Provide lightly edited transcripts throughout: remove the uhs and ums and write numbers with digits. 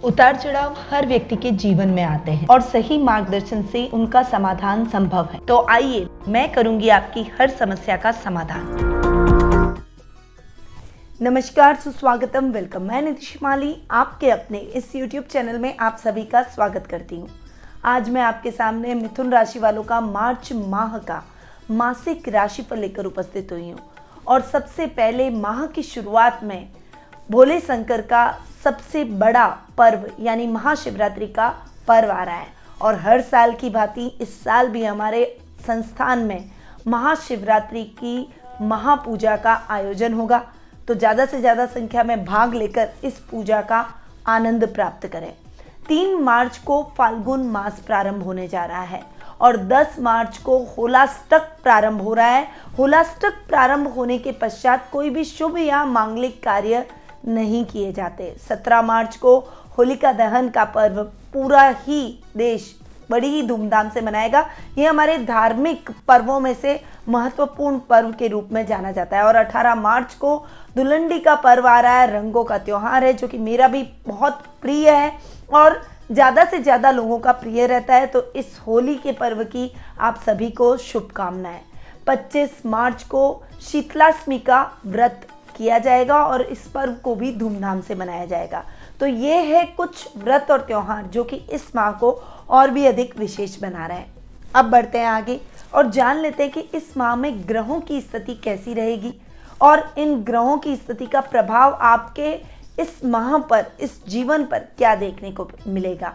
उतार चढ़ाव हर व्यक्ति के जीवन में आते हैं और सही मार्गदर्शन से उनका समाधान संभव है। तो आइए मैं करूंगी आपकी हर समस्या का समाधान। नमस्कार, सुस्वागतम, वेलकम। मैं नीतिश माली आपके अपने इस YouTube चैनल में आप सभी का स्वागत करती हूँ। आज मैं आपके सामने मिथुन राशि वालों का मार्च माह का मासिक राशिफल लेकर उपस्थित हुई हूँ। और सबसे पहले माह की शुरुआत में भोले शंकर का सबसे बड़ा पर्व यानी महाशिवरात्रि का पर्व आ रहा है और हर साल की भांति इस साल भी हमारे संस्थान में महाशिवरात्रि की महापूजा का आयोजन होगा। तो ज़्यादा से ज़्यादा संख्या में भाग लेकर इस पूजा का आनंद प्राप्त करें। 3 मार्च को फाल्गुन मास प्रारंभ होने जा रहा है और 10 मार्च को होलाष्टक प्रारंभ हो रहा है। होलाष्टक प्रारंभ होने के पश्चात कोई भी शुभ या मांगलिक कार्य नहीं किए जाते। 17 मार्च को होलिका दहन का पर्व पूरा ही देश बड़ी ही धूमधाम से मनाएगा। ये हमारे धार्मिक पर्वों में से महत्वपूर्ण पर्व के रूप में जाना जाता है। और 18 मार्च को धुलंडी का पर्व आ रहा है, रंगों का त्योहार है, जो कि मेरा भी बहुत प्रिय है और ज़्यादा से ज़्यादा लोगों का प्रिय रहता है। तो इस होली के पर्व की आप सभी को शुभकामनाएं। 25 मार्च को शीतलाष्टमी का व्रत किया जाएगा और इस पर्व को भी धूमधाम से मनाया जाएगा। तो ये है कुछ व्रत और त्योहार जो कि इस माह को और भी अधिक विशेष बना रहे हैं। अब बढ़ते हैं आगे और जान लेते हैं कि इस माह में ग्रहों की स्थिति कैसी रहेगी और इन ग्रहों की स्थिति का प्रभाव आपके इस माह पर, इस जीवन पर क्या देखने को मिलेगा।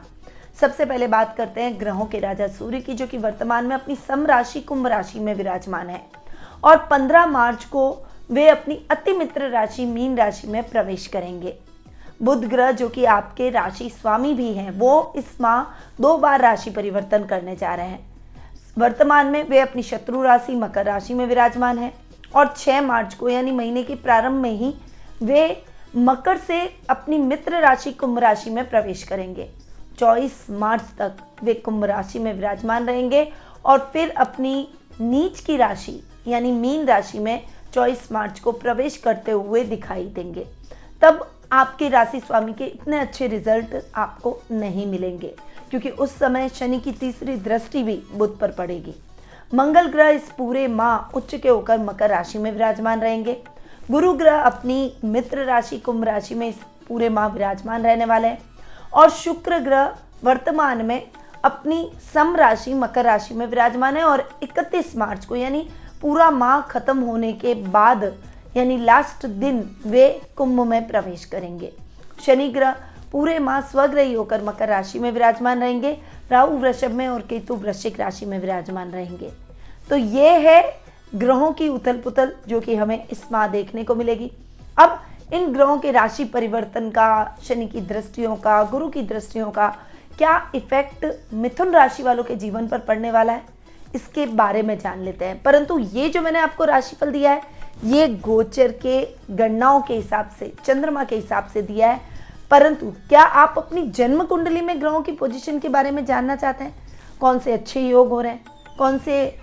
सबसे पहले बात करते हैं ग्रहों के राजा सूर्य की, जो कि वर्तमान में अपनी सम राशि कुंभ राशि में विराजमान है और 15 मार्च को वे अपनी अति मित्र राशि मीन राशि में प्रवेश करेंगे। बुध ग्रह, जो कि आपके राशि स्वामी भी हैं, वो इस माह 2 बार राशि परिवर्तन करने जा रहे हैं। वर्तमान में वे अपनी शत्रु राशि मकर राशि में विराजमान है और 6 मार्च को यानी महीने के प्रारंभ में ही वे मकर से अपनी मित्र राशि कुंभ राशि में प्रवेश करेंगे। 24 मार्च तक वे कुंभ राशि में विराजमान रहेंगे और फिर अपनी नीच की राशि यानी मीन राशि में 24 मार्च को प्रवेश करते हुए दिखाई देंगे। तब आपके राशि स्वामी के इतने अच्छे रिजल्ट आपको नहीं मिलेंगे क्योंकि उस समय शनि की तीसरी दृष्टि भी बुध पर पड़ेगी। मंगल ग्रह इस पूरे माह उच्च के होकर मकर राशि में विराजमान रहेंगे। गुरु ग्रह अपनी मित्र राशि कुंभ राशि में इस पूरे माह विराजमान रहने वाले हैं और शुक्र ग्रह वर्तमान में अपनी सम राशि मकर राशि में विराजमान है और 31 मार्च को यानी पूरा माह खत्म होने के बाद यानी लास्ट दिन वे कुंभ में प्रवेश करेंगे। शनि ग्रह पूरे माह स्वग्रही होकर मकर राशि में विराजमान रहेंगे। राहु वृषभ में और केतु वृश्चिक राशि में विराजमान रहेंगे। तो ये है ग्रहों की उथल पुथल जो कि हमें इस माह देखने को मिलेगी। अब इन ग्रहों के राशि परिवर्तन का, शनि की दृष्टियों का, गुरु की दृष्टियों का क्या इफेक्ट मिथुन राशि वालों के जीवन पर पड़ने वाला है, इसके बारे में जान लेते हैं। परंतु ये जो मैंने आपको राशिफल दिया है, ये गोचर के गणनाओं के हिसाब से, चंद्रमा के हिसाब से दिया है। परंतु क्या आप अपनी जन्म कुंडली में ग्रहों की पोजीशन के बारे में जानना चाहते हैं? कौन से अच्छे योग हो रहे हैं, कौन से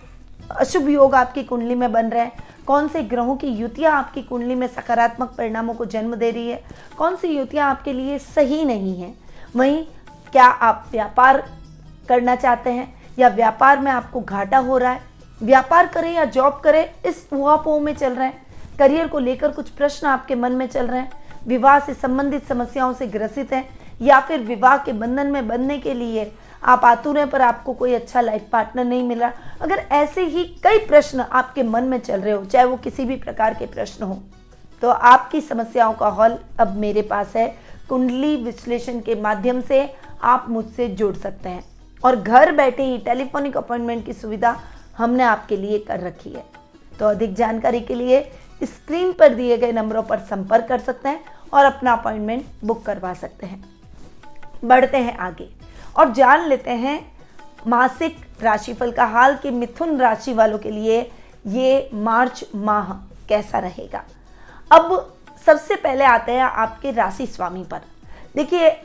अशुभ योग आपकी कुंडली में बन रहे हैं, कौन से ग्रहों की युतियाँ आपकी कुंडली में सकारात्मक परिणामों को जन्म दे रही है, कौन सी युतियाँ आपके लिए सही नहीं है, वहीं क्या आप व्यापार करना चाहते हैं या व्यापार में आपको घाटा हो रहा है, व्यापार करें या जॉब करें इस ऊहापोह में चल रहे हैं, करियर को लेकर कुछ प्रश्न आपके मन में चल रहे हैं, विवाह से संबंधित समस्याओं से ग्रसित हैं या फिर विवाह के बंधन में बंधने के लिए आप आतुर हैं पर आपको कोई अच्छा लाइफ पार्टनर नहीं मिला। अगर ऐसे ही कई प्रश्न आपके मन में चल रहे हो, चाहे वो किसी भी प्रकार के प्रश्न हो, तो आपकी समस्याओं का हल अब मेरे पास है। कुंडली विश्लेषण के माध्यम से आप मुझसे जुड़ सकते हैं और घर बैठे ही टेलीफोनिक अपॉइंटमेंट की सुविधा हमने आपके लिए कर रखी है। तो अधिक जानकारी के लिए स्क्रीन पर दिए गए नंबरों पर संपर्क कर सकते हैं और अपना अपॉइंटमेंट बुक करवा सकते हैं। बढ़ते हैं आगे और जान लेते हैं मासिक राशिफल का हाल कि मिथुन राशि वालों के लिए ये मार्च माह कैसा रहेगा। अब सबसे पहले आते हैं आपके राशि स्वामी पर। देखिए,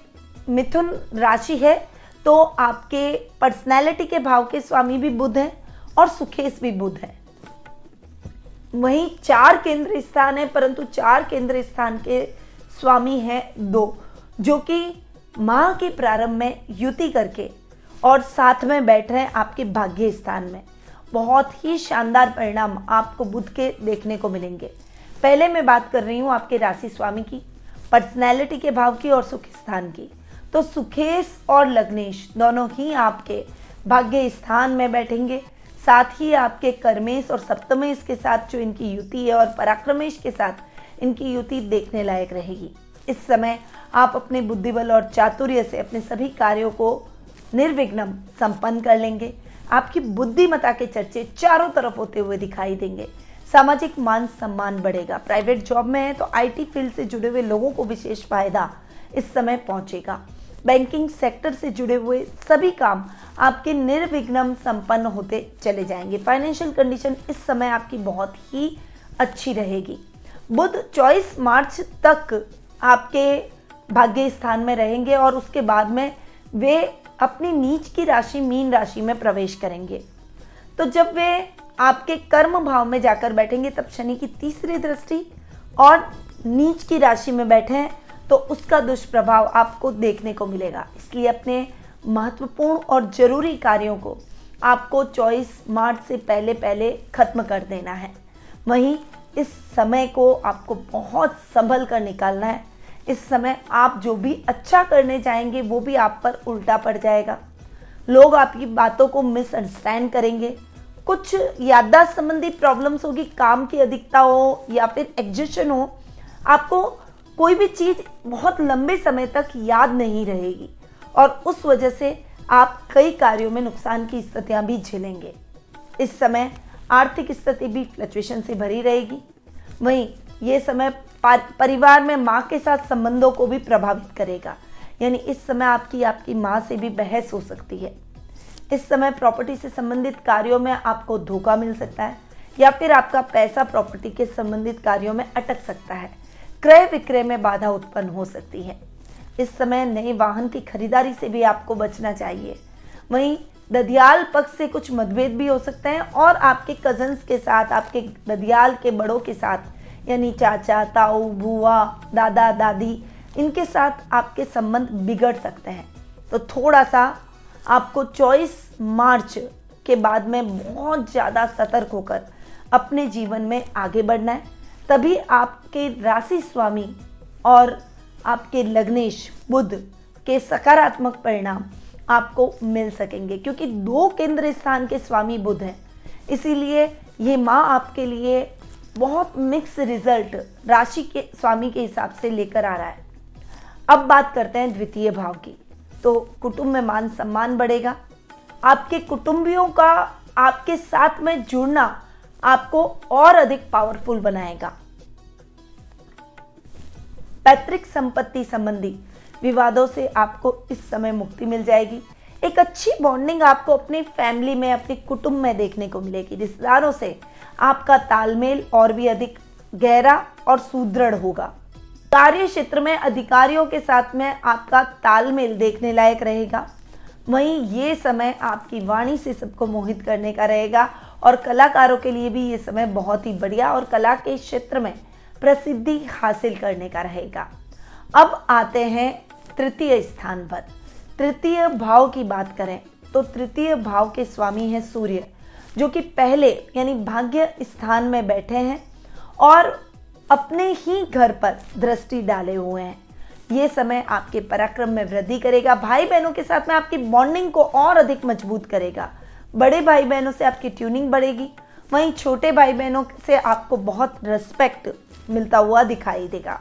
मिथुन राशि है तो आपके पर्सनैलिटी के भाव के स्वामी भी बुध हैं और सुखेश भी बुध है। वहीं 4 केंद्र स्थान है, परंतु 4 केंद्र स्थान के स्वामी हैं 2, जो कि माह के प्रारंभ में युति करके और साथ में बैठ रहे हैं आपके भाग्य स्थान में। बहुत ही शानदार परिणाम आपको बुध के देखने को मिलेंगे। पहले मैं बात कर रही हूँ आपके राशि स्वामी की, पर्सनैलिटी के भाव की और सुख स्थान की। तो सुखेश और लग्नेश दोनों ही आपके भाग्य स्थान में बैठेंगे। साथ ही आपके कर्मेश और सप्तमेश के साथ जो इनकी युति है और पराक्रमेश के साथ इनकी युति देखने लायक रहेगी। इस समय आप अपने बुद्धिबल और चातुर्य से अपने सभी कार्यों को निर्विघ्न संपन्न कर लेंगे। आपकी बुद्धिमत्ता के चर्चे चारों तरफ होते हुए दिखाई देंगे। सामाजिक मान सम्मान बढ़ेगा। प्राइवेट जॉब में है तो आईटी फील्ड से जुड़े हुए लोगों को विशेष फायदा इस समय पहुंचेगा। बैंकिंग सेक्टर से जुड़े हुए सभी काम आपके निर्विघ्न संपन्न होते चले जाएंगे। फाइनेंशियल कंडीशन इस समय आपकी बहुत ही अच्छी रहेगी। बुध 24 मार्च तक आपके भाग्य स्थान में रहेंगे और उसके बाद में वे अपनी नीच की राशि मीन राशि में प्रवेश करेंगे। तो जब वे आपके कर्म भाव में जाकर बैठेंगे तब शनि की तीसरी दृष्टि और नीच की राशि में बैठे हैं तो उसका दुष्प्रभाव आपको देखने को मिलेगा। इसलिए अपने महत्वपूर्ण और जरूरी कार्यों को आपको 24 मार्च से पहले पहले खत्म कर देना है। वहीं इस समय को आपको बहुत संभल कर निकालना है। इस समय आप जो भी अच्छा करने जाएंगे वो भी आप पर उल्टा पड़ जाएगा। लोग आपकी बातों को मिसअंडरस्टैंड करेंगे। कुछ याददाश्त संबंधी प्रॉब्लम्स होगी, काम की अधिकता हो या फिर एग्जिशन हो। आपको कोई भी चीज़ बहुत लंबे समय तक याद नहीं रहेगी और उस वजह से आप कई कार्यों में नुकसान की स्थितियां भी झेलेंगे। इस समय आर्थिक स्थिति भी फ्लक्चुएशन से भरी रहेगी। वहीं ये समय परिवार में माँ के साथ संबंधों को भी प्रभावित करेगा। यानी इस समय आपकी माँ से भी बहस हो सकती है। इस समय प्रॉपर्टी से संबंधित कार्यों में आपको धोखा मिल सकता है या फिर आपका पैसा प्रॉपर्टी के संबंधित कार्यों में अटक सकता है। क्रय विक्रय में बाधा उत्पन्न हो सकती है। इस समय नए वाहन की खरीदारी से भी आपको बचना चाहिए। वहीं ददियाल पक्ष से कुछ मतभेद भी हो सकते हैं और आपके कजन्स के साथ, आपके ददियाल के बड़ों के साथ यानी चाचा, ताऊ, बुआ, दादा, दादी, इनके साथ आपके संबंध बिगड़ सकते हैं। तो थोड़ा सा आपको 24 मार्च के बाद में बहुत ज़्यादा सतर्क होकर अपने जीवन में आगे बढ़ना है। तभी आपके राशि स्वामी और आपके लग्नेश बुध के सकारात्मक परिणाम आपको मिल सकेंगे, क्योंकि 2 केंद्र स्थान के स्वामी बुध हैं। इसीलिए ये माह आपके लिए बहुत मिक्स रिजल्ट राशि के स्वामी के हिसाब से लेकर आ रहा है। अब बात करते हैं द्वितीय भाव की। तो कुटुंब में मान सम्मान बढ़ेगा। आपके कुटुंबियों का आपके साथ में जुड़ना आपको और अधिक पावरफुल बनाएगा। पैतृक संपत्ति संबंधी विवादों से आपको इस समय मुक्ति मिल जाएगी। एक अच्छी बॉन्डिंग आपको अपनी फैमिली में, अपने कुटुंब में देखने को मिलेगी। रिश्तेदारों से आपका तालमेल और भी अधिक गहरा और सुदृढ़ होगा। कार्य क्षेत्र में अधिकारियों के साथ में आपका तालमेल देखने लायक रहेगा। वहीं ये समय आपकी वाणी से सबको मोहित करने का रहेगा और कलाकारों के लिए भी ये समय बहुत ही बढ़िया और कला के क्षेत्र में प्रसिद्धि हासिल करने का रहेगा। अब आते हैं तृतीय स्थान पर। तृतीय भाव की बात करें तो तृतीय भाव के स्वामी हैं सूर्य, जो कि पहले यानी भाग्य स्थान में बैठे हैं और अपने ही घर पर दृष्टि डाले हुए हैं। ये समय आपके पराक्रम में वृद्धि करेगा। भाई बहनों के साथ में आपकी बॉन्डिंग को और अधिक मजबूत करेगा। बड़े भाई बहनों से आपकी ट्यूनिंग बढ़ेगी। वहीं छोटे भाई बहनों से आपको बहुत रिस्पेक्ट मिलता हुआ दिखाई देगा।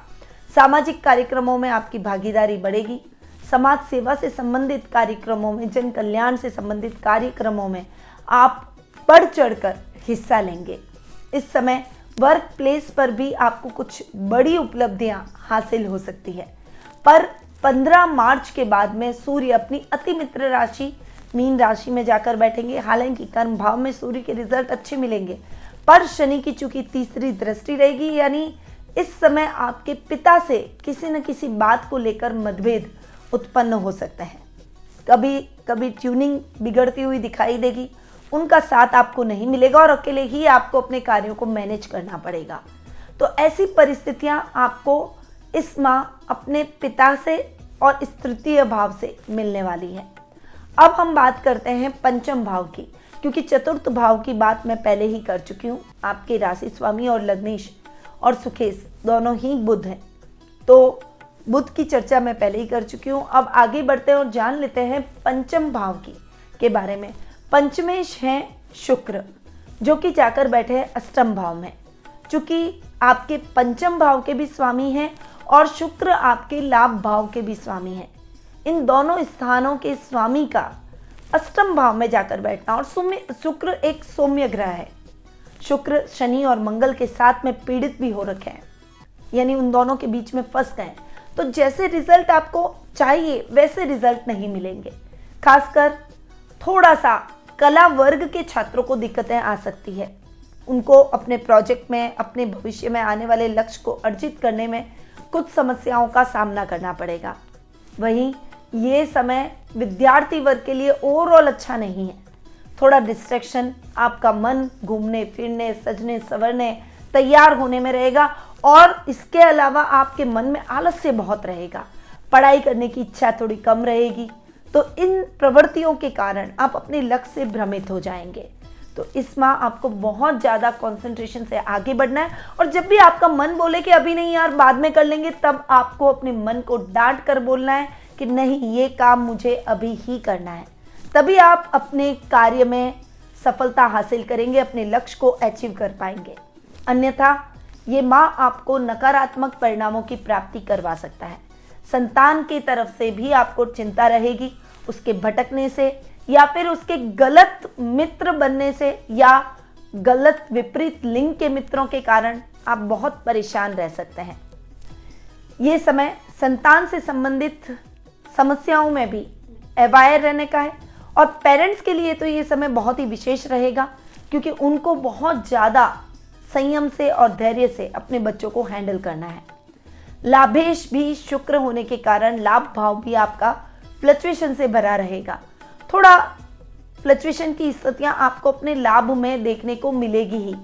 सामाजिक कार्यक्रमों में आपकी भागीदारी बढ़ेगी। समाज सेवा से संबंधित कार्यक्रमों में, जन कल्याण से संबंधित कार्यक्रमों में आप बढ़ चढ़कर हिस्सा लेंगे। इस समय वर्क प्लेस पर भी आपको कुछ बड़ी उपलब्धियां हासिल हो सकती है। पर 15 मार्च के बाद में सूर्य अपनी अति मित्र राशि मीन राशि में जाकर बैठेंगे। हालांकि कर्म भाव में सूर्य के रिजल्ट अच्छे मिलेंगे, पर शनि की चूंकि तीसरी दृष्टि रहेगी, यानी इस समय आपके पिता से किसी न किसी बात को लेकर मतभेद उत्पन्न हो सकते हैं। कभी कभी ट्यूनिंग बिगड़ती हुई दिखाई देगी, उनका साथ आपको नहीं मिलेगा और अकेले ही आपको अपने कार्यों को मैनेज करना पड़ेगा। तो ऐसी परिस्थितियां आपको इस माह अपने पिता से और इस तृतीय भाव से मिलने वाली है। अब हम बात करते हैं पंचम भाव की, क्योंकि चतुर्थ भाव की बात मैं पहले ही कर चुकी हूँ। आपके राशि स्वामी और लग्नेश और सुखेश दोनों ही बुध हैं, तो बुध की चर्चा मैं पहले ही कर चुकी हूँ। अब आगे बढ़ते हैं और जान लेते हैं पंचम भाव के बारे में। पंचमेश हैं शुक्र, जो कि जाकर बैठे हैं अष्टम भाव में। चूंकि आपके पंचम भाव के भी स्वामी हैं और शुक्र आपके लाभ भाव के भी स्वामी हैं, इन दोनों स्थानों के स्वामी का अष्टम भाव में जाकर बैठना। और शुक्र एक सौम्य ग्रह है। शुक्र शनि और मंगल के साथ में पीड़ित भी हो रखे हैं, यानी उन दोनों के बीच में फंस गए, तो जैसे रिजल्ट आपको चाहिए वैसे रिजल्ट नहीं मिलेंगे। खासकर थोड़ा सा कला वर्ग के छात्रों को दिक्कतें आ सकती है। उनको अपने प्रोजेक्ट में, अपने भविष्य में आने वाले लक्ष्य को अर्जित करने में कुछ समस्याओं का सामना करना पड़ेगा। वहीं ये समय विद्यार्थी वर्ग के लिए ओवरऑल अच्छा नहीं है। थोड़ा डिस्ट्रैक्शन, आपका मन घूमने फिरने, सजने संवरने, तैयार होने में रहेगा और इसके अलावा आपके मन में आलस्य बहुत रहेगा। पढ़ाई करने की इच्छा थोड़ी कम रहेगी, तो इन प्रवृत्तियों के कारण आप अपने लक्ष्य से भ्रमित हो जाएंगे। तो इस माह आपको बहुत ज़्यादा कंसंट्रेशन से आगे बढ़ना है, और जब भी आपका मन बोले कि अभी नहीं यार बाद में कर लेंगे, तब आपको अपने मन को डांट कर बोलना है कि नहीं, ये काम मुझे अभी ही करना है। तभी आप अपने कार्य में सफलता हासिल करेंगे, अपने लक्ष्य को अचीव कर पाएंगे। अन्यथा ये माह आपको नकारात्मक परिणामों की प्राप्ति करवा सकता है। संतान की तरफ से भी आपको चिंता रहेगी, उसके भटकने से या फिर उसके गलत मित्र बनने से या गलत विपरीत लिंग के मित्रों के कारण आप बहुत परेशान रह सकते हैं। ये समय संतान से संबंधित समस्याओं में भी अवेयर रहने का है, और पेरेंट्स के लिए तो ये समय बहुत ही विशेष रहेगा, क्योंकि उनको बहुत ज़्यादा संयम से और धैर्य से अपने बच्चों को हैंडल करना है। लाभेश भी शुक्र होने के कारण लाभ भाव भी आपका फ्लक्चुएशन से भरा रहेगा। थोड़ा फ्लक्चुएशन की स्थितियां आपको अपने लाभ में देखने को मिलेगी ही।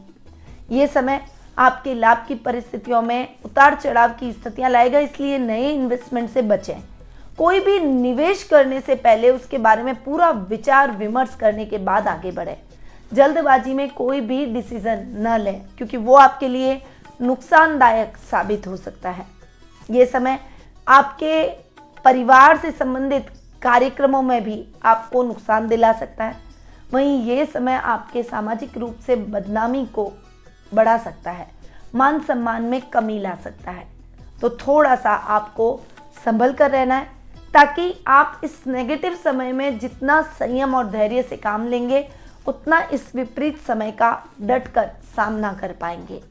ये समय आपके लाभ की परिस्थितियों में उतार चढ़ाव की स्थितियां लाएगा, इसलिए नए इन्वेस्टमेंट से बचें। कोई भी निवेश करने से पहले उसके बारे में पूरा विचार विमर्श करने के बाद आगे बढ़े। जल्दबाजी में कोई भी डिसीजन न लें, क्योंकि वो आपके लिए नुकसानदायक साबित हो सकता है। ये समय आपके परिवार से संबंधित कार्यक्रमों में भी आपको नुकसान दिला सकता है। वहीं ये समय आपके सामाजिक रूप से बदनामी को बढ़ा सकता है, मान सम्मान में कमी ला सकता है। तो थोड़ा सा आपको संभल कर रहना है, ताकि आप इस नेगेटिव समय में जितना संयम और धैर्य से काम लेंगे, उतना इस विपरीत समय का डटकर सामना कर पाएंगे।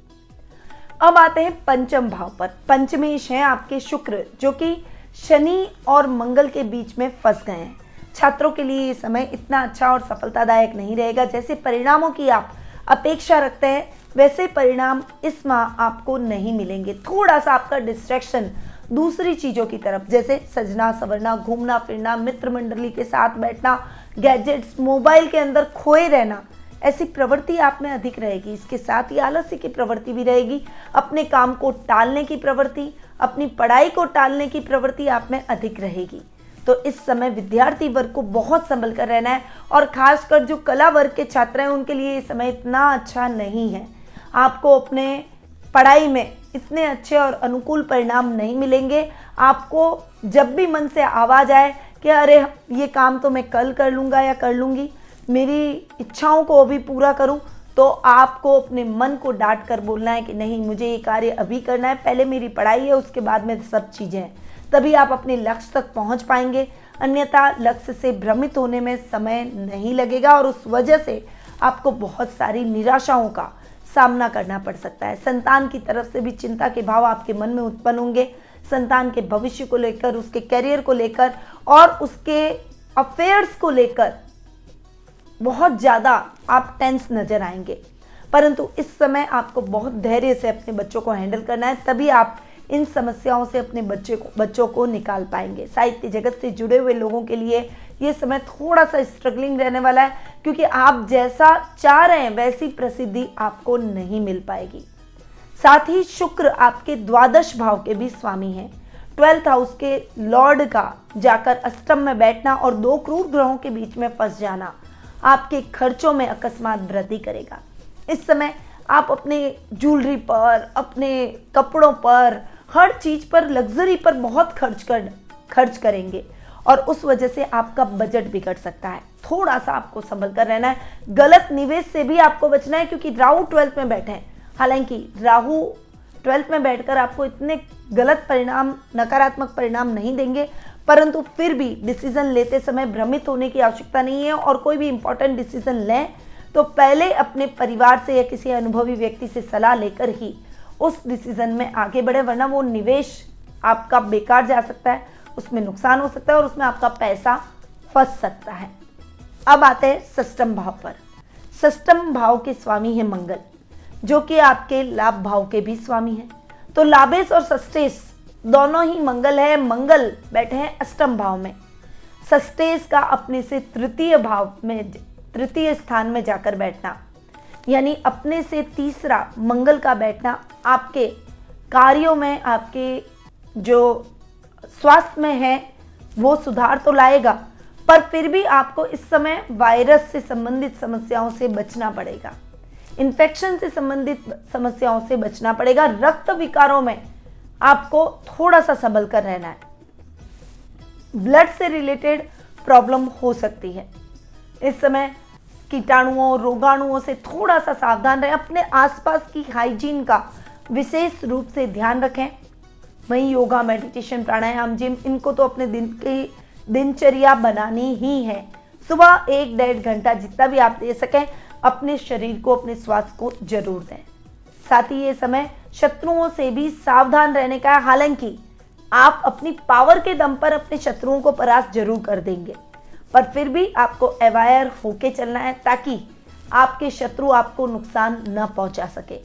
अब आते हैं पंचम भाव पर। पंचमेश हैं आपके शुक्र, जो कि शनि और मंगल के बीच में फंस गए हैं। छात्रों के लिए ये समय इतना अच्छा और सफलतादायक नहीं रहेगा। जैसे परिणामों की आप अपेक्षा रखते हैं, वैसे परिणाम इस माह आपको नहीं मिलेंगे। थोड़ा सा आपका डिस्ट्रैक्शन दूसरी चीज़ों की तरफ, जैसे सजना संवरना, घूमना फिरना, मित्र मंडली के साथ बैठना, गैजेट्स, मोबाइल के अंदर खोए रहना, ऐसी प्रवृत्ति आप में अधिक रहेगी। इसके साथ ही आलस्य की प्रवृत्ति भी रहेगी। अपने काम को टालने की प्रवृत्ति, अपनी पढ़ाई को टालने की प्रवृत्ति आप में अधिक रहेगी। तो इस समय विद्यार्थी वर्ग को बहुत संभल कर रहना है, और खासकर जो कला वर्ग के छात्र हैं उनके लिए ये समय इतना अच्छा नहीं है। आपको अपने पढ़ाई में इतने अच्छे और अनुकूल परिणाम नहीं मिलेंगे। आपको जब भी मन से आवाज़ आए कि अरे ये काम तो मैं कल कर लूँगा या कर लूँगी, मेरी इच्छाओं को अभी पूरा करूं, तो आपको अपने मन को डांट कर बोलना है कि नहीं, मुझे ये कार्य अभी करना है, पहले मेरी पढ़ाई है, उसके बाद में सब चीज़ें हैं। तभी आप अपने लक्ष्य तक पहुंच पाएंगे। अन्यथा लक्ष्य से भ्रमित होने में समय नहीं लगेगा, और उस वजह से आपको बहुत सारी निराशाओं का सामना करना पड़ सकता है। संतान की तरफ से भी चिंता के भाव आपके मन में उत्पन्न होंगे। संतान के भविष्य को लेकर, उसके करियर को लेकर और उसके अफेयर्स को लेकर बहुत ज़्यादा आप टेंस नजर आएंगे। परंतु इस समय आपको बहुत धैर्य से अपने बच्चों को हैंडल करना है, तभी आप इन समस्याओं से अपने बच्चों को निकाल पाएंगे। साहित्य जगत से जुड़े हुए लोगों के लिए ये समय थोड़ा सा स्ट्रगलिंग रहने वाला है, क्योंकि आप जैसा चाह रहे हैं वैसी प्रसिद्धि आपको नहीं मिल पाएगी। साथ ही शुक्र आपके द्वादश भाव के भी स्वामी हैं। 12th हाउस के लॉर्ड का जाकर अष्टम में बैठना और दो क्रूर ग्रहों के बीच में फंस जाना आपके खर्चों में अकस्मात वृद्धि करेगा। इस समय आप अपने ज्वेलरी पर, अपने कपड़ों पर, हर चीज पर, लग्जरी पर बहुत खर्च करेंगे और उस वजह से आपका बजट बिगड़ सकता है। थोड़ा सा आपको संभल कर रहना है। गलत निवेश से भी आपको बचना है क्योंकि राहु 12th में बैठे हैं। हालांकि राहु 12th में बैठकर आपको इतने गलत परिणाम, नकारात्मक परिणाम नहीं देंगे, परंतु फिर भी डिसीजन लेते समय भ्रमित होने की आवश्यकता नहीं है और कोई भी इंपॉर्टेंट डिसीजन लें तो पहले अपने परिवार से या किसी अनुभवी व्यक्ति से सलाह लेकर ही उस डिसीजन में आगे बढ़े, वरना वो निवेश आपका बेकार जा सकता है, उसमें नुकसान हो सकता है और उसमें आपका पैसा फंस सकता है। अब आते हैं षष्ठम भाव पर। षष्ठम भाव के स्वामी है मंगल, जो कि आपके लाभ भाव के भी स्वामी हैं। तो लाभेश और षष्ठेश दोनों ही मंगल है। मंगल बैठे हैं अष्टम भाव में। षष्ठेश का अपने से तृतीय भाव में, तृतीय स्थान में जाकर बैठना, यानी अपने से तीसरा मंगल का बैठना आपके कार्यों में, आपके जो स्वास्थ्य में है वो सुधार तो लाएगा, पर फिर भी आपको इस समय वायरस से संबंधित समस्याओं से बचना पड़ेगा, इन्फेक्शन से संबंधित समस्याओं से बचना पड़ेगा। रक्त विकारों में आपको थोड़ा सा संभल कर रहना है। ब्लड से रिलेटेड प्रॉब्लम हो सकती है। इस समय कीटाणुओं, रोगाणुओं से थोड़ा सा सावधान रहें। अपने आसपास की हाइजीन का विशेष रूप से ध्यान रखें। वहीं योगा, मेडिटेशन, प्राणायाम, जिम, इनको तो अपने दिन की दिनचर्या बनानी ही है। सुबह 1-1.5 घंटा जितना भी आप दे सकें अपने शरीर को, अपने स्वास्थ्य को जरूर दें। साथ ही ये समय शत्रुओं से भी सावधान रहने का है। हालांकि आप अपनी पावर के दम पर अपने शत्रुओं को परास्त जरूर कर देंगे, पर फिर भी आपको अवेयर होके चलना है ताकि आपके शत्रु आपको नुकसान न पहुंचा सके।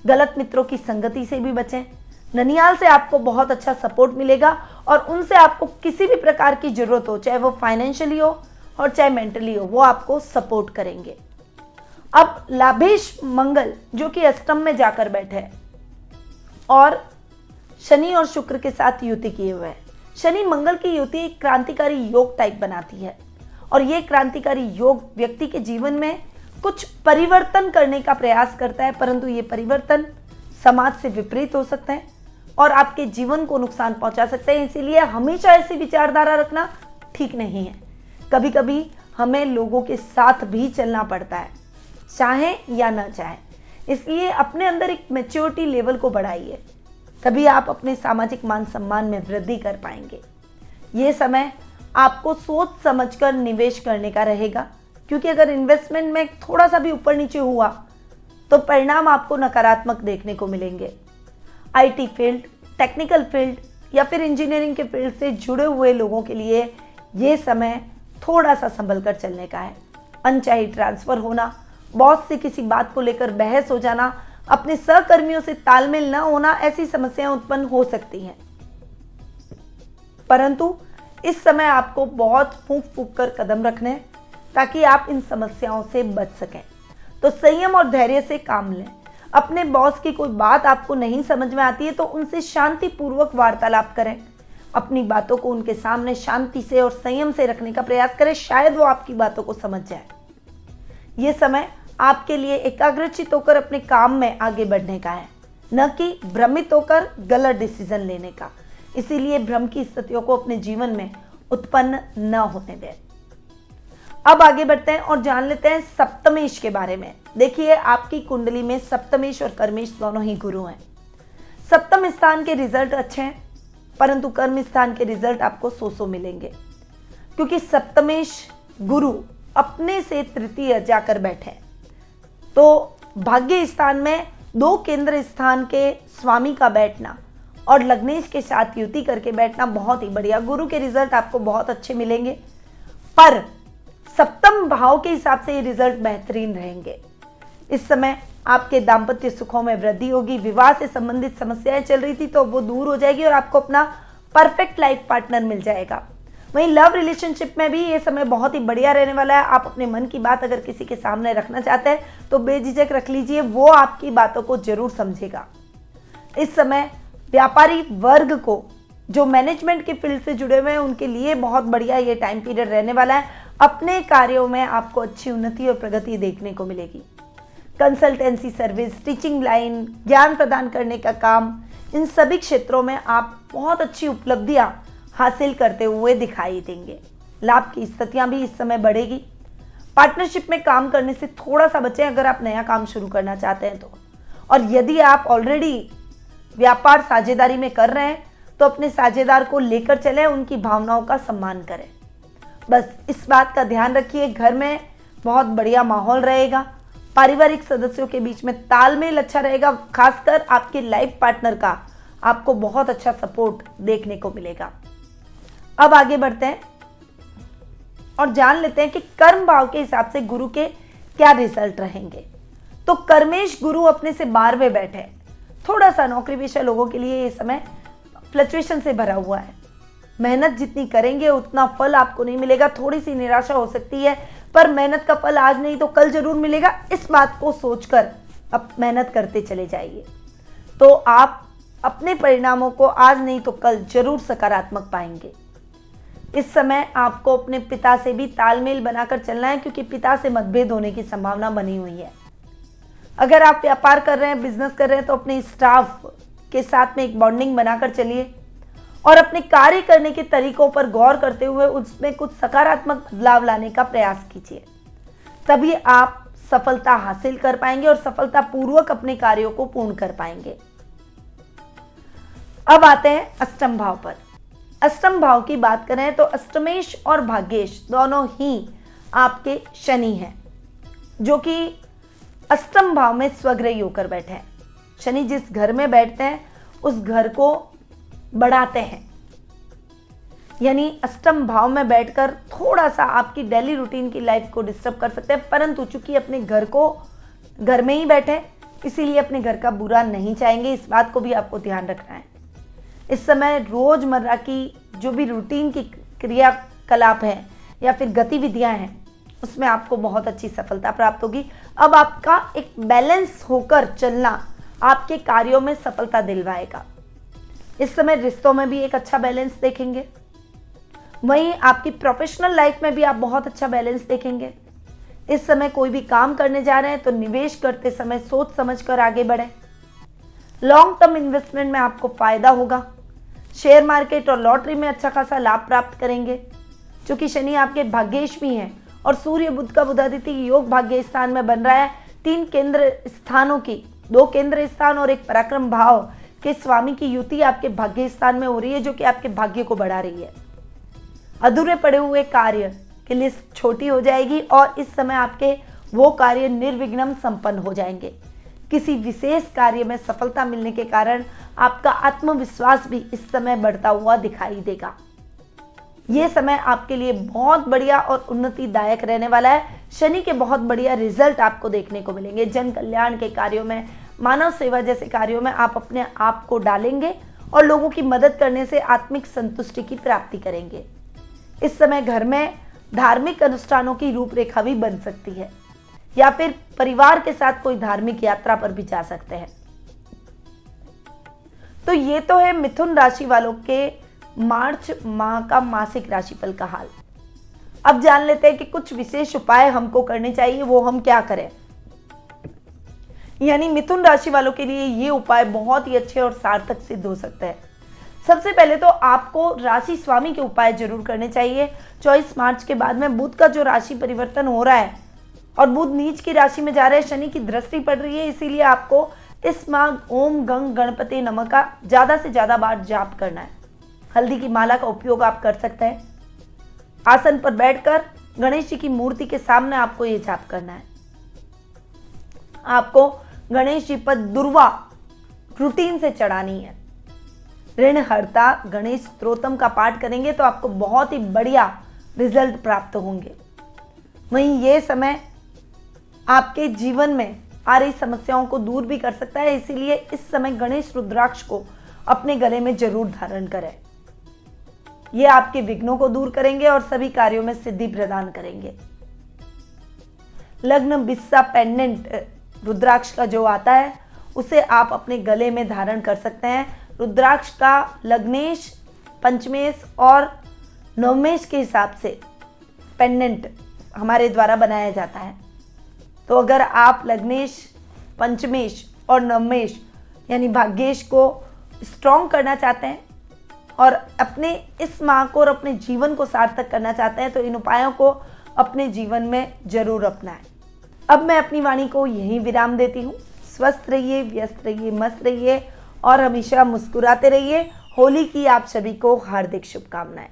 गलत मित्रों की संगति से भी बचें। ननिहाल से आपको बहुत अच्छा सपोर्ट मिलेगा और उनसे आपको किसी भी प्रकार की जरूरत हो, चाहे वो फाइनेंशियली हो और चाहे मेंटली हो, वो आपको सपोर्ट करेंगे। अब लाभेश मंगल जो कि अष्टम में जाकर बैठे हैं और शनि और शुक्र के साथ युति किए हुए हैं। शनि मंगल की युति एक क्रांतिकारी योग टाइप बनाती है और ये क्रांतिकारी योग व्यक्ति के जीवन में कुछ परिवर्तन करने का प्रयास करता है, परंतु ये परिवर्तन समाज से विपरीत हो सकते हैं और आपके जीवन को नुकसान पहुंचा सकते हैं। इसीलिए हमेशा ऐसी विचारधारा रखना ठीक नहीं है। कभी कभी हमें लोगों के साथ भी चलना पड़ता है, चाहे या ना चाहे। इसलिए अपने अंदर एक मैच्योरिटी लेवल को बढ़ाइए, तभी आप अपने सामाजिक मान सम्मान में वृद्धि कर पाएंगे। ये समय आपको सोच समझकर निवेश करने का रहेगा, क्योंकि अगर इन्वेस्टमेंट में थोड़ा सा भी ऊपर नीचे हुआ तो परिणाम आपको नकारात्मक देखने को मिलेंगे। आईटी फील्ड, टेक्निकल फील्ड या फिर इंजीनियरिंग के फील्ड से जुड़े हुए लोगों के लिए ये समय थोड़ा सा संभल कर चलने का है। अनचाही ट्रांसफर होना, बॉस से किसी बात को लेकर बहस हो जाना, अपने सहकर्मियों से तालमेल न होना, ऐसी समस्याएं उत्पन्न हो सकती हैं। परंतु इस समय आपको बहुत फूंक फूंक कर कदम रखने हैं ताकि आप इन समस्याओं से बच सकें। तो संयम और धैर्य से काम लें। अपने बॉस की कोई बात आपको नहीं समझ में आती है तो उनसे शांतिपूर्वक वार्तालाप करें। अपनी बातों को उनके सामने शांति से और संयम से रखने का प्रयास करें, शायद वो आपकी बातों को समझ जाए। ये समय आपके लिए एकाग्रचित होकर अपने काम में आगे बढ़ने का है, न कि भ्रमित होकर गलत डिसीजन लेने का। इसीलिए भ्रम की स्थितियों को अपने जीवन में उत्पन्न न होने दें। अब आगे बढ़ते हैं और जान लेते हैं सप्तमेश के बारे में। देखिए, आपकी कुंडली में सप्तमेश और कर्मेश दोनों ही गुरु हैं। सप्तम स्थान के रिजल्ट अच्छे हैं, परंतु कर्म स्थान के रिजल्ट आपको सो मिलेंगे, क्योंकि सप्तमेश गुरु अपने से तृतीय जाकर बैठे। तो भाग्य स्थान में 2 केंद्र स्थान के स्वामी का बैठना और लग्नेश के साथ युति करके बैठना बहुत ही बढ़िया। गुरु के रिजल्ट आपको बहुत अच्छे मिलेंगे, पर सप्तम भाव के हिसाब से ये रिजल्ट बेहतरीन रहेंगे। इस समय आपके दाम्पत्य सुखों में वृद्धि होगी। विवाह से संबंधित समस्याएं चल रही थी तो वो दूर हो जाएगी और आपको अपना परफेक्ट लाइफ पार्टनर मिल जाएगा। वहीं लव रिलेशनशिप में भी ये समय बहुत ही बढ़िया रहने वाला है। आप अपने मन की बात अगर किसी के सामने रखना चाहते हैं तो बेझिझक रख लीजिए, वो आपकी बातों को जरूर समझेगा। इस समय व्यापारी वर्ग को जो मैनेजमेंट के फील्ड से जुड़े हुए हैं उनके लिए बहुत बढ़िया ये टाइम पीरियड रहने वाला है। अपने कार्यों में आपको अच्छी उन्नति और प्रगति देखने को मिलेगी। कंसल्टेंसी सर्विस, टीचिंग लाइन, ज्ञान प्रदान करने का काम, इन सभी क्षेत्रों में आप बहुत अच्छी उपलब्धियां हासिल करते हुए दिखाई देंगे। लाभ की स्थितियां भी इस समय बढ़ेगी। पार्टनरशिप में काम करने से थोड़ा सा बचें अगर आप नया काम शुरू करना चाहते हैं तो। और यदि आप ऑलरेडी व्यापार साझेदारी में कर रहे हैं तो अपने साझेदार को लेकर चलें, उनकी भावनाओं का सम्मान करें। बस इस बात का ध्यान रखिए, घर में बहुत बढ़िया माहौल रहेगा। पारिवारिक सदस्यों के बीच में तालमेल अच्छा रहेगा। खासकर आपके लाइफ पार्टनर का आपको बहुत अच्छा सपोर्ट देखने को मिलेगा। अब आगे बढ़ते हैं और जान लेते हैं कि कर्म भाव के हिसाब से गुरु के क्या रिजल्ट रहेंगे। तो कर्मेश गुरु अपने से 12वें बैठे। थोड़ा सा नौकरी पेशा लोगों के लिए ये समय फ्लक्चुएशन से भरा हुआ है। मेहनत जितनी करेंगे उतना फल आपको नहीं मिलेगा। थोड़ी सी निराशा हो सकती है, पर मेहनत का फल आज नहीं तो कल जरूर मिलेगा। इस बात को सोचकर अब मेहनत करते चले जाइए, तो आप अपने परिणामों को आज नहीं तो कल जरूर सकारात्मक पाएंगे। इस समय आपको अपने पिता से भी तालमेल बनाकर चलना है, क्योंकि पिता से मतभेद होने की संभावना बनी हुई है। अगर आप व्यापार कर रहे हैं, बिजनेस कर रहे हैं, तो अपने स्टाफ के साथ में एक बॉन्डिंग बनाकर चलिए और अपने कार्य करने के तरीकों पर गौर करते हुए उसमें कुछ सकारात्मक बदलाव लाने का प्रयास कीजिए। तभी आप सफलता हासिल कर पाएंगे और सफलतापूर्वक अपने कार्यों को पूर्ण कर पाएंगे। अब आते हैं अष्टम भाव पर। अष्टम भाव की बात करें तो अष्टमेश और भाग्येश दोनों ही आपके शनि हैं, जो कि अष्टम भाव में स्वग्रही होकर बैठे हैं। शनि जिस घर में बैठते हैं उस घर को बढ़ाते हैं, यानी अष्टम भाव में बैठकर थोड़ा सा आपकी डेली रूटीन की लाइफ को डिस्टर्ब कर सकते हैं, परंतु चूंकि अपने घर में ही बैठे इसीलिए अपने घर का बुरा नहीं चाहेंगे। इस बात को भी आपको ध्यान रखना है। इस समय रोजमर्रा की जो भी रूटीन की क्रियाकलाप है या फिर गतिविधियां हैं उसमें आपको बहुत अच्छी सफलता प्राप्त होगी। अब आपका एक बैलेंस होकर चलना आपके कार्यों में सफलता दिलवाएगा। इस समय रिश्तों में भी एक अच्छा बैलेंस देखेंगे, वहीं आपकी प्रोफेशनल लाइफ में भी आप बहुत अच्छा बैलेंस देखेंगे। इस समय कोई भी काम करने जा रहे हैं तो निवेश करते समय सोच समझकर आगे बढ़ें। लॉन्ग टर्म इन्वेस्टमेंट में आपको फायदा होगा। शेयर मार्केट और लॉटरी में अच्छा खासा लाभ प्राप्त करेंगे। क्योंकि शनि आपके भाग्येश भी हैं और सूर्य बुध का बुधादित्य योग भाग्य स्थान में बन रहा है। 3 केंद्र स्थानों की 2 केंद्र स्थान और एक पराक्रम भाव के स्वामी की युति आपके भाग्य स्थान में हो रही है, जो कि आपके भाग्य को बढ़ा रही है। अधूरे पड़े हुए कार्य की लिस्ट छोटी हो जाएगी और इस समय आपके वो कार्य निर्विघ्न संपन्न हो जाएंगे। किसी विशेष कार्य में सफलता मिलने के कारण आपका आत्मविश्वास भी इस समय बढ़ता हुआ दिखाई देगा। ये समय आपके लिए बहुत बढ़िया और उन्नतिदायक रहने वाला है। शनि के बहुत बढ़िया रिजल्ट आपको देखने को मिलेंगे। जन कल्याण के कार्यों में, मानव सेवा जैसे कार्यों में आप अपने आप को डालेंगे और लोगों की मदद करने से आत्मिक संतुष्टि की प्राप्ति करेंगे। इस समय घर में धार्मिक अनुष्ठानों की रूपरेखा भी बन सकती है या फिर परिवार के साथ कोई धार्मिक यात्रा पर भी जा सकते हैं। तो ये तो है मिथुन राशि वालों के मार्च माह का मासिक राशिफल का हाल। अब जान लेते हैं कि कुछ विशेष उपाय हमको करने चाहिए, वो हम क्या करें। यानी मिथुन राशि वालों के लिए ये उपाय बहुत ही अच्छे और सार्थक सिद्ध हो सकते हैं। सबसे पहले तो आपको राशि स्वामी के उपाय जरूर करने चाहिए। 24 मार्च के बाद में बुध का जो राशि परिवर्तन हो रहा है और बुध नीच की राशि में जा रहे हैं, शनि की दृष्टि पड़ रही है, इसीलिए आपको इस माह ओम गंग गणपति नमः का ज्यादा से ज्यादा बार जाप करना है। हल्दी की माला का उपयोग आप कर सकते हैं। आसन पर बैठकर गणेश जी की मूर्ति के सामने आपको ये जाप करना है। आपको गणेश जी पर दुर्वा रूटीन से चढ़ानी है। ऋण हरता गणेश स्तोत्रम का पाठ करेंगे तो आपको बहुत ही बढ़िया रिजल्ट प्राप्त होंगे। वहीं ये समय आपके जीवन में आ रही समस्याओं को दूर भी कर सकता है, इसीलिए इस समय गणेश रुद्राक्ष को अपने गले में जरूर धारण करें। ये आपके विघ्नों को दूर करेंगे और सभी कार्यों में सिद्धि प्रदान करेंगे। लग्न बिस्सा पेंडेंट रुद्राक्ष का जो आता है उसे आप अपने गले में धारण कर सकते हैं। रुद्राक्ष का लग्नेश पंचमेश और नवमेश के हिसाब से पेंडेंट हमारे द्वारा बनाया जाता है। तो अगर आप लग्नेश, पंचमेश और नवमेश यानी भाग्येश को स्ट्रॉन्ग करना चाहते हैं और अपने इस माह को और अपने जीवन को सार्थक करना चाहते हैं तो इन उपायों को अपने जीवन में जरूर अपनाएं। अब मैं अपनी वाणी को यहीं विराम देती हूँ। स्वस्थ रहिए, व्यस्त रहिए, मस्त रहिए और हमेशा मुस्कुराते रहिए। होली की आप सभी को हार्दिक शुभकामनाएं।